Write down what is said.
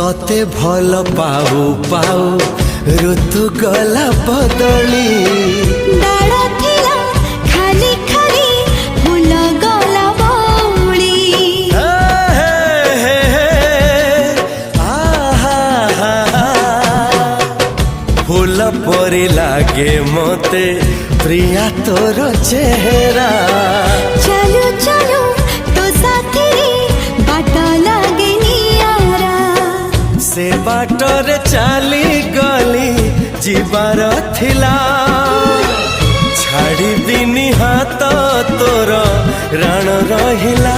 तते भल पाऊ पाऊ ऋतु गला बदली डाळ थिला खाली खाली फूल गला बौली फूल परी लागे मते प्रिया तोर चेहरा चलो चलो तो साथी रे बाट लागे नियारा से बाटर चली गली जीवार थिला छाड़ी दिनी हाथ तोर राण रहिला।